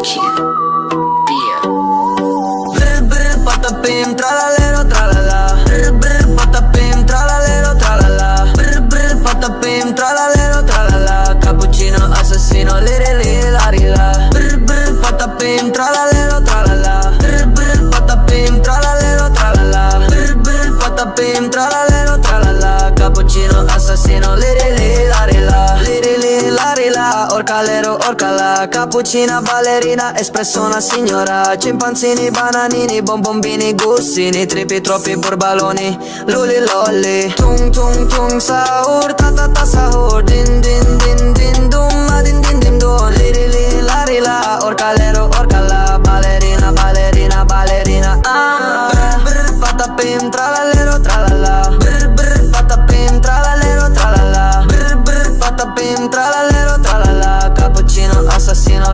Brr brr patapim tralalero tralala. Brr brr patapim tralalero tralala. Brr brr patapim tralalero tralala. Cappuccino assassino liri liri lari la. Brr brr patapim tralalero tralala. Brr brr patapim tralalero tralala. Brr brr patapim tralalero tralala. Cappuccino assassino liri liri lari la. Liri liri lari la. Orcalero orcala. Cappuccina ballerina, espresso una signora. Cimpanzini, bananini, bonbombini, gustini. Tripi, troppi borbaloni, luli lolli. Tung tung tung sahur, ta ta ta sahur. Din din din din dum, ma din din din don. Liri liri